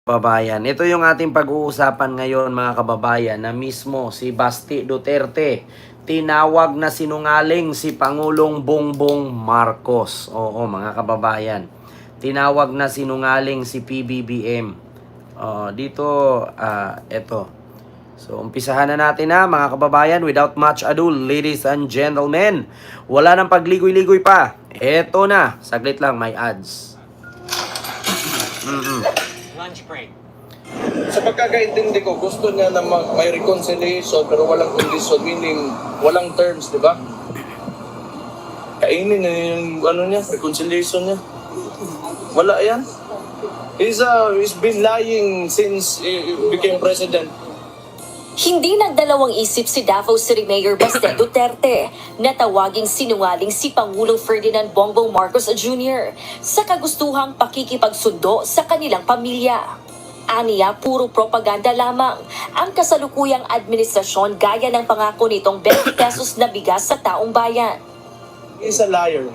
Kababayan. Ito yung ating pag-uusapan ngayon mga kababayan na mismo si Basti Duterte. Tinawag na sinungaling si Pangulong Bongbong Marcos. Oo mga kababayan. Tinawag na sinungaling si PBBM. Dito, ito. So, umpisahan na natin na mga kababayan. Without much ado, ladies and gentlemen. Wala nang pagligoy-ligoy pa. Ito na. Saglit lang, may ads. Lunch break. Sa pagkakaintindi ko, gusto niya na may reconciliation pero walang condition, meaning walang terms, di ba? Kainin niya yung reconciliation niya. Wala yan. He's been lying since he became president. Hindi nagdalawang isip si Davao City Mayor Basti Duterte na tawaging sinungaling si Pangulong Ferdinand Bongbong Marcos Jr. sa kagustuhang pakikipagsundo sa kanilang pamilya. Aniya, puro propaganda lamang ang kasalukuyang administrasyon gaya ng pangako nitong 20 pesos na bigas sa taong bayan. He's a liar.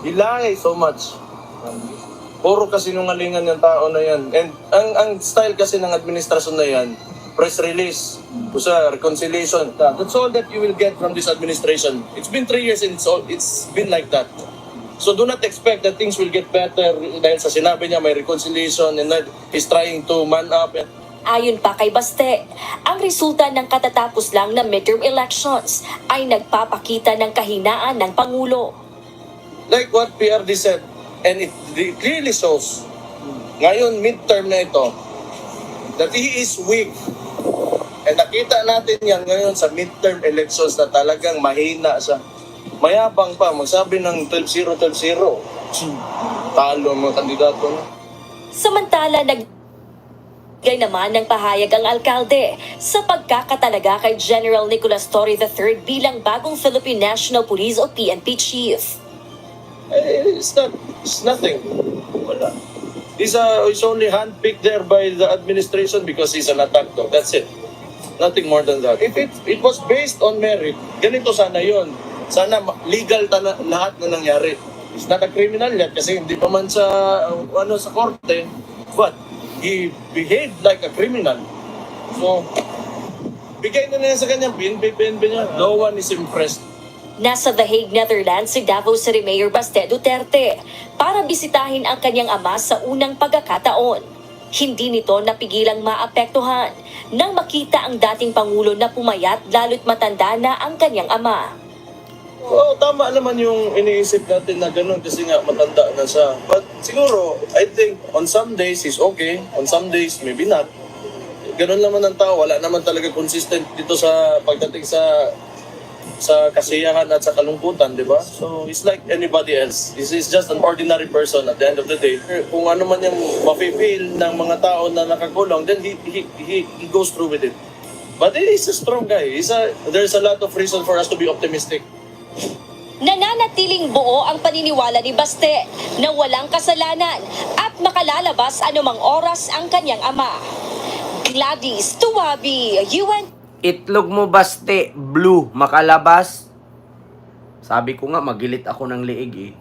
He lies so much. Puro kasinungalingan yung tao na yan. And ang style kasi ng administrasyon na yan, press release, reconciliation. That's all that you will get from this administration. It's been 3 years and it's been like that. So do not expect that things will get better dahil sa sinabi niya may reconciliation and that he's trying to man up. Ayon pa kay Baste, ang resulta ng katatapos lang na midterm elections ay nagpapakita ng kahinaan ng Pangulo. Like what PRD said, and it clearly shows, ngayon midterm na ito, that he is weak. And nakita natin yan ngayon sa midterm elections na talagang mahina siya. Mayabang pa, magsabi ng 12-0, 12-0. Talo ang mga kandidato na. Samantala, nagbigay naman ng pahayag ang alkalde sa pagkakatalaga kay General Nicolas Torre III bilang bagong Philippine National Police o PNP chief. It's nothing. Wala. He's only handpicked there by the administration because he's an attack dog. That's it. Nothing more than that. If it was based on merit, ganito sana yon. Sana legal lahat na nangyari. He's not a criminal yet kasi hindi pa man sa sa korte. But he behaved like a criminal. So, bigay na niya sa kanya, PNP niya. No one is impressed. Nasa The Hague, Netherlands si Davao City Mayor Basti Duterte para bisitahin ang kanyang ama sa unang pagkakataon. Hindi nito napigilang maapektuhan nang makita ang dating Pangulo na pumayat lalo't matanda na ang kanyang ama. Oo, tama naman yung iniisip natin na gano'n kasi nga matanda na siya. But siguro, I think on some days he's okay, on some days maybe not. Gano'n naman ang tao, wala naman talaga consistent dito sa pagdating sa kasiyahan at sa kalungkutan, di ba? So, he's like anybody else. This is just an ordinary person at the end of the day. Kung ano man yung mafe-feel ng mga tao na nakakulong, then he goes through with it. But he's a strong guy. There's a lot of reason for us to be optimistic. Nananatiling buo ang paniniwala ni Baste na walang kasalanan at makalalabas anumang oras ang kanyang ama. Gladys Tuwabi, UN. Itlog mo Basti, blue, makalabas. Sabi ko nga, magilit ako ng liig eh.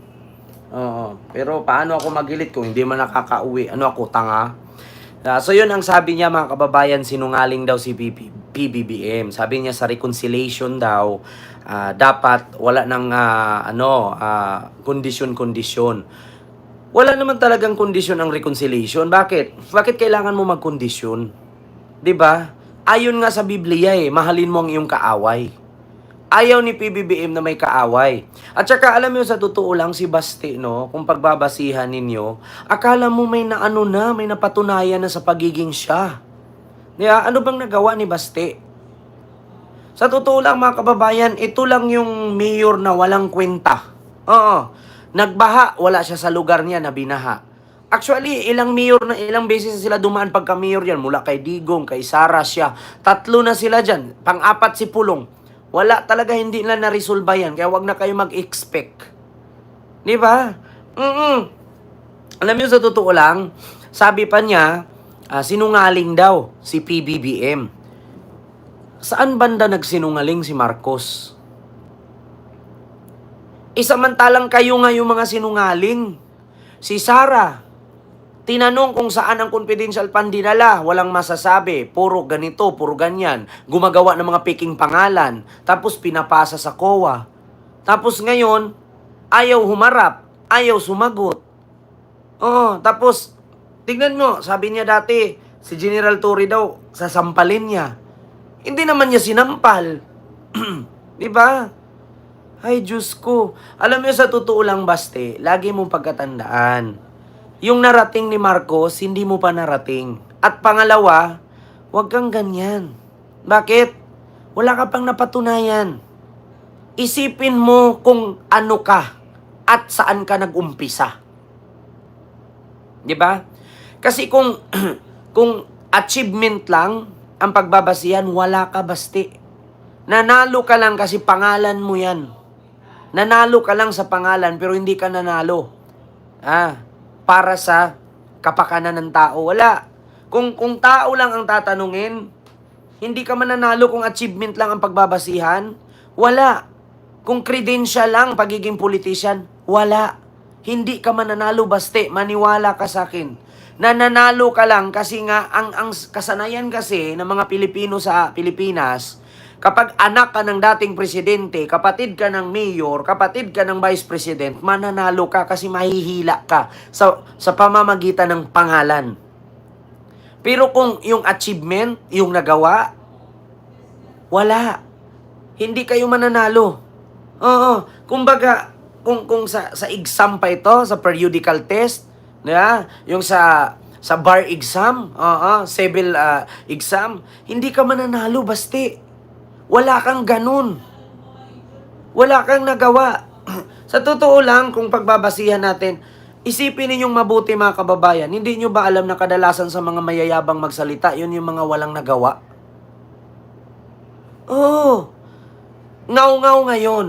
Oo. Pero paano ako magilit kung hindi man nakakauwi? Ano ako, tanga? So yun ang sabi niya mga kababayan, sinungaling daw si PBBM. Sabi niya sa reconciliation daw, dapat wala nang kondisyon-kondisyon. Wala naman talagang kondisyon ang reconciliation. Bakit? Bakit kailangan mo magkondisyon? 'Di ba? Ayon nga sa Biblia mahalin mo ang iyong kaaway. Ayaw ni PBBM na may kaaway. At saka alam mo sa totoo lang si Basti, no, kung pagbabasihan ninyo, akala mo may may napatunayan na sa pagiging siya. Diba? Ano bang nagawa ni Basti? Sa totoo lang mga kababayan, ito lang yung mayor na walang kwenta. Oo. Nagbaha, wala siya sa lugar niya na binaha. Actually, ilang beses na sila dumaan pagka-mayor yan. Mula kay Digong, kay Sara siya. 3 na sila dyan. Pang-4 si Pulong. Wala talaga, hindi nila na-resolve yan. Kaya wag na kayo mag-expect. Di ba? Alam niyo sa totoo lang, sabi pa niya, sinungaling daw si PBBM. Saan banda nagsinungaling si Marcos? Samantalang kayo nga yung mga sinungaling. Si Sara, Tinanong kung saan ang confidential fund dinala, walang masasabi. Puro ganito, puro ganyan. Gumagawa ng mga peking pangalan. Tapos pinapasa sa COA. Tapos ngayon, ayaw humarap. Ayaw sumagot. Oo, tapos, tignan mo, sabi niya dati, si General Torre daw, sasampalin niya. Hindi naman niya sinampal. Di ba? Ay, Diyos ko. Alam mo sa totoo lang, Baste, lagi mong pagkatandaan. Yung narating ni Marcos, hindi mo pa narating. At pangalawa, huwag kang ganyan. Bakit? Wala ka pang napatunayan. Isipin mo kung ano ka at saan ka nag-umpisa. Di ba? Kasi kung kung achievement lang ang pagbabasihan, wala ka, Basti. Nanalo ka lang kasi pangalan mo yan. Nanalo ka lang sa pangalan pero hindi ka nanalo. Para sa kapakanan ng tao. Wala. Kung tao lang ang tatanungin, hindi ka mananalo kung achievement lang ang pagbabasihan. Wala. Kung credential lang pagiging politician, wala. Hindi ka mananalo, Baste. Maniwala ka sa akin. Nananalo ka lang kasi nga ang kasanayan kasi ng mga Pilipino sa Pilipinas, kapag anak ka ng dating presidente, kapatid ka ng mayor, kapatid ka ng vice president, mananalo ka kasi mahihila ka sa pamamagitan ng pangalan. Pero kung yung achievement, yung nagawa, wala. Hindi kayo mananalo. Oo. Kumbaga, kung sa exam pa ito, sa periodical test, yung sa bar exam, civil exam, hindi ka mananalo, Basti. Wala kang ganun. Wala kang nagawa. Sa totoo lang, kung pagbabasihan natin, isipin ninyong mabuti mga kababayan, hindi nyo ba alam na kadalasan sa mga mayayabang magsalita, yun yung mga walang nagawa? Oo. Ngaw-ngaw ngayon.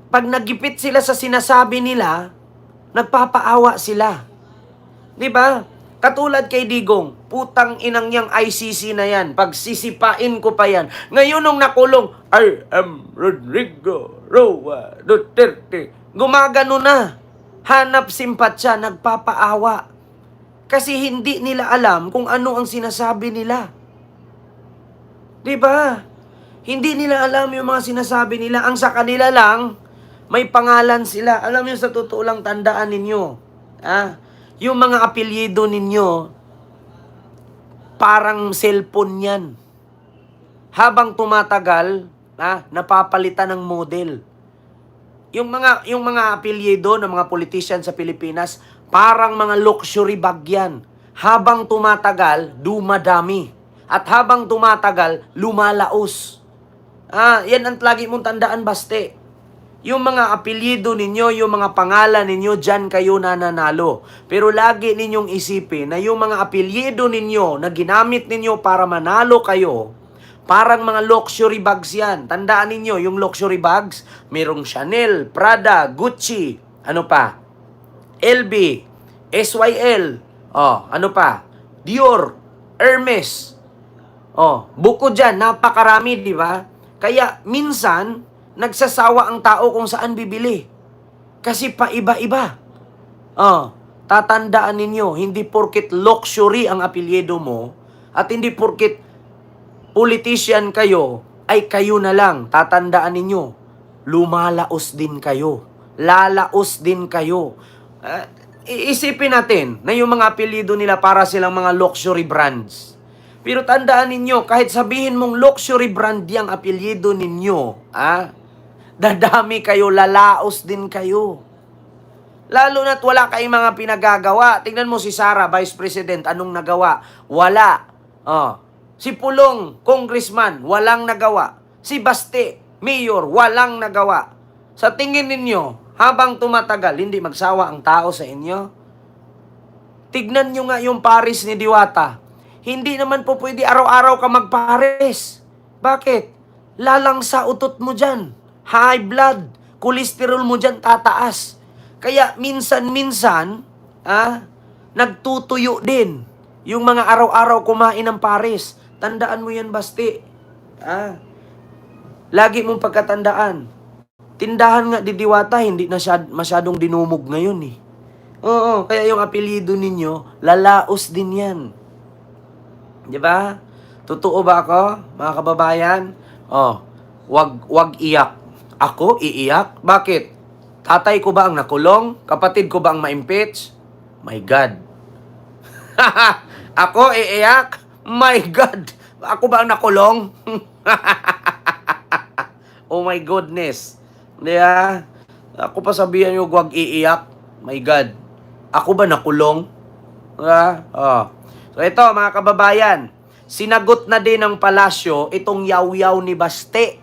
Pag nagipit sila sa sinasabi nila, nagpapaawa sila. Di ba? Katulad kay Digong, putang inang yang ICC na yan. Pagsisipain ko pa yan. Ngayon nung nakulong, I am Rodrigo Roa Duterte. Gumagano na. Hanap simpatya, nagpapaawa. Kasi hindi nila alam kung ano ang sinasabi nila. Di ba? Hindi nila alam yung mga sinasabi nila. Ang sa kanila lang, may pangalan sila. Alam niyo sa totoo lang, tandaan ninyo. Yung mga apelyido ninyo, parang cellphone yan. Habang tumatagal, napapalitan ng model. Yung mga apelyido ng mga politician sa Pilipinas, parang mga luxury bag yan. Habang tumatagal, dumadami. At habang tumatagal, lumalaos. Yan ang lagi mong tandaan, Baste. Yung mga apelyido ninyo, yung mga pangalan ninyo, dyan kayo nananalo. Pero lagi ninyong isipin na yung mga apelyido ninyo na ginamit ninyo para manalo kayo, parang mga luxury bags yan. Tandaan ninyo, yung luxury bags, mayroong Chanel, Prada, Gucci, ano pa? LB, SYL, ano pa? Dior, Hermes. Bukod dyan, napakarami, di ba? Kaya minsan, nagsasawa ang tao kung saan bibili. Kasi paiba-iba. Tatandaan ninyo, hindi porket luxury ang apelyido mo, at hindi porket politician kayo, ay kayo na lang. Tatandaan ninyo, lumalaos din kayo. Lalaos din kayo. Iisipin natin na yung mga apelyido nila para silang mga luxury brands. Pero tandaan ninyo, kahit sabihin mong luxury brand yung apelyido ninyo, dadami kayo, lalaos din kayo. Lalo na't wala kayong mga pinagagawa. Tingnan mo si Sara, Vice President, anong nagawa? Wala. Si Pulong, Congressman, walang nagawa. Si Baste, Mayor, walang nagawa. Sa tingin ninyo, habang tumatagal, hindi magsawa ang tao sa inyo? Tignan nyo nga yung Paris ni Diwata. Hindi naman po pwede araw-araw ka magpares. Bakit? Lalang sa utot mo dyan. High blood, cholesterol mo dyan tataas. Kaya minsan-minsan, nagtutuyo din yung mga araw-araw kumain ng pares. Tandaan mo yan, Basti. Lagi mong pagkatandaan. Tindahan nga di Diwata, hindi na masyadong dinumog ngayon eh. Oo, kaya yung apelyido ninyo, lalaos din yan. Di ba? Totoo ba ako, mga kababayan? Oh, wag iyak. Ako, iiyak? Bakit? Tatay ko ba ang nakulong? Kapatid ko ba ang ma-impeach? My God. Ako, iiyak? My God. Ako ba ang nakulong? Oh my goodness. Di ba? Ako pa sabihan nyo, wag iiyak. My God. Ako ba nakulong? Diba? Oh. So ito, mga kababayan, sinagot na din ng palasyo itong yaw-yaw ni Baste.